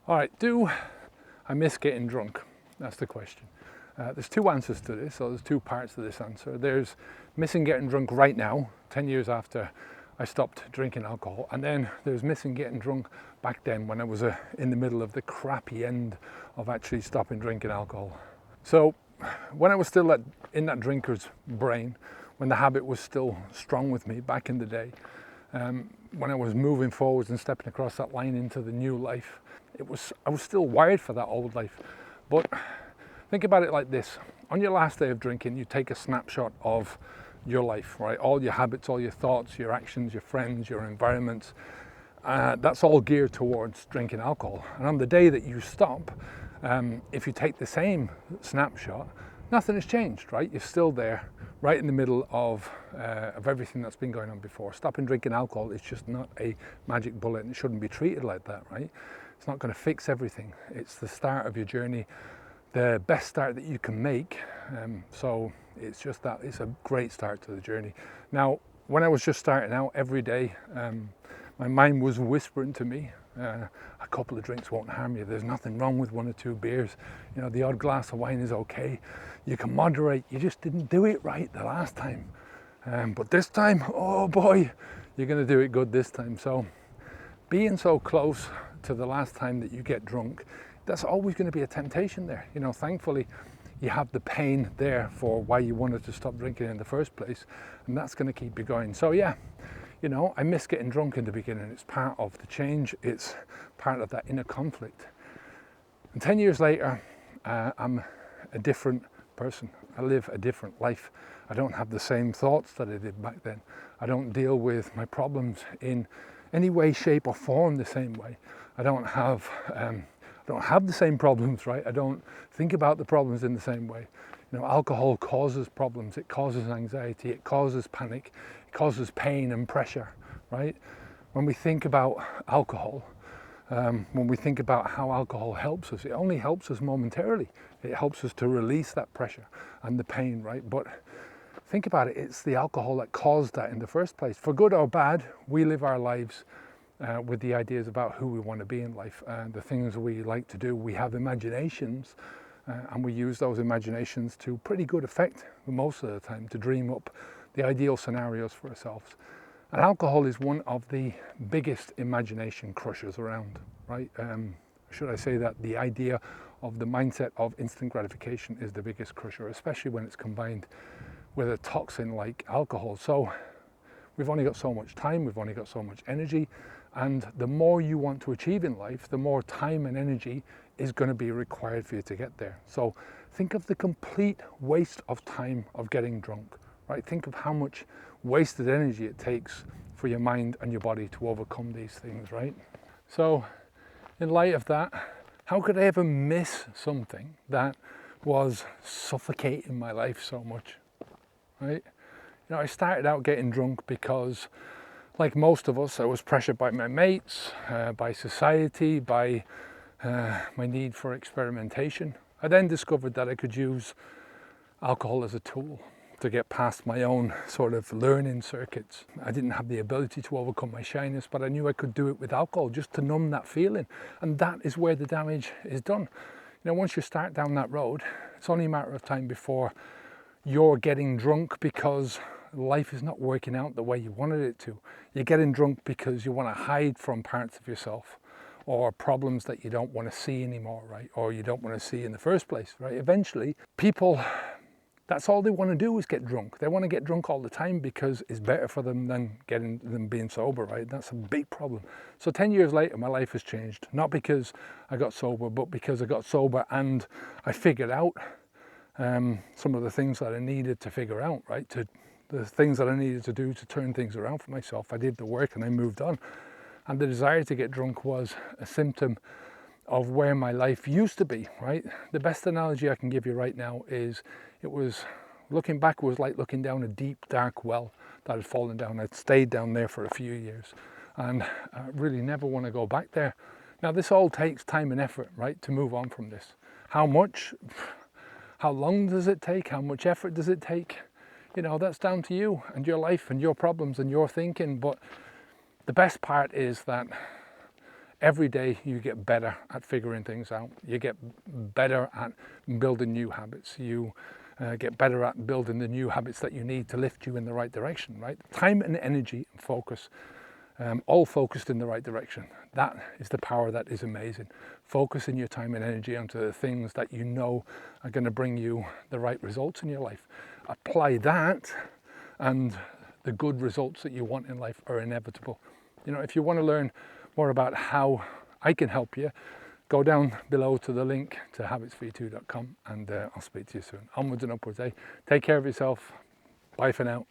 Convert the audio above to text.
All right, do I miss getting drunk? That's the question. There's two answers to this, so there's two parts to this answer. There's missing getting drunk right now, 10 years after I stopped drinking alcohol, and then there's missing getting drunk back then when I was in the middle of the crappy end of actually stopping drinking alcohol. So when I was still in that drinker's brain, when the habit was still strong with me back in the day, when I was moving forwards and stepping across that line into the new life, I was still wired for that old life. But think about it like this. On your last day of drinking, you take a snapshot of your life, right? All your habits, all your thoughts, your actions, your friends, your environments. That's all geared towards drinking alcohol. And on the day that you stop, if you take the same snapshot, nothing has changed, right? You're still there, right in the middle of everything that's been going on before. Stopping drinking alcohol is just not a magic bullet, and it shouldn't be treated like that, right? It's not going to fix everything. It's the start of your journey, the best start that you can make. So it's just that, it's a great start to the journey. Now, when I was just starting out every day, my mind was whispering to me, a couple of drinks won't harm you. There's nothing wrong with 1 or 2 beers. You know, the odd glass of wine is okay. You can moderate. You just didn't do it right the last time. But this time, oh boy, you're going to do it good this time. So being so close to the last time that you get drunk, that's always going to be a temptation there. You know, thankfully, you have the pain there for why you wanted to stop drinking in the first place, and that's going to keep you going. So yeah, you know, I miss getting drunk in the beginning. It's part of the change. It's part of that inner conflict. And 10 years later, I'm a different person. I live a different life. I don't have the same thoughts that I did back then. I don't deal with my problems in any way, shape or form the same way. I don't have the same problems, right? I don't think about the problems in the same way. You know, alcohol causes problems, it causes anxiety, it causes panic, it causes pain and pressure, right? When we think about alcohol, when we think about how alcohol helps us, it only helps us momentarily. It helps us to release that pressure and the pain, right? But think about it, it's the alcohol that caused that in the first place. For good or bad, we live our lives with the ideas about who we want to be in life and the things we like to do. We have imaginations and we use those imaginations to pretty good effect most of the time to dream up the ideal scenarios for ourselves. And alcohol is one of the biggest imagination crushers around, right? Should I say that the idea of the mindset of instant gratification is the biggest crusher, especially when it's combined with a toxin like alcohol. So we've only got so much time, we've only got so much energy, and the more you want to achieve in life, the more time and energy is going to be required for you to get there. So think of the complete waste of time of getting drunk, right? Think of how much wasted energy it takes for your mind and your body to overcome these things, right? So in light of that, how could I ever miss something that was suffocating my life so much, right? You know, I started out getting drunk because, like most of us, I was pressured by my mates, by society, by my need for experimentation. I then discovered that I could use alcohol as a tool to get past my own sort of learning circuits. I didn't have the ability to overcome my shyness, but I knew I could do it with alcohol just to numb that feeling. And that is where the damage is done. You know, once you start down that road, it's only a matter of time before you're getting drunk because life is not working out the way you wanted it to. You're getting drunk because you want to hide from parts of yourself or problems that you don't want to see anymore, right? Or you don't want to see in the first place, right? Eventually, people, that's all they want to do is get drunk. They want to get drunk all the time because it's better for them than being sober, right? That's a big problem. So 10 years later, my life has changed. Not because I got sober, but because I got sober and I figured out some of the things that I needed to figure out, right? The things that I needed to do to turn things around for myself. I did the work and I moved on. And the desire to get drunk was a symptom of where my life used to be, right? The best analogy I can give you right now is looking back was like looking down a deep, dark well that had fallen down. I'd stayed down there for a few years and I really never want to go back there. Now, this all takes time and effort, right, to move on from this. How much? How long does it take? How much effort does it take? You know, that's down to you and your life and your problems and your thinking. But the best part is that Every day you get better at figuring things out. You get better at building new habits. You get better at building the new habits that you need to lift you in the right direction, right? Time and energy and focus, all focused in the right direction. That is the power that is amazing. Focusing your time and energy onto the things that you know are going to bring you the right results in your life. Apply that, and the good results that you want in life are inevitable. You know, if you want to learn more about how I can help you, go down below to the link to habitsv2.com, and I'll speak to you soon. Onwards and upwards, eh? Take care of yourself. Bye for now.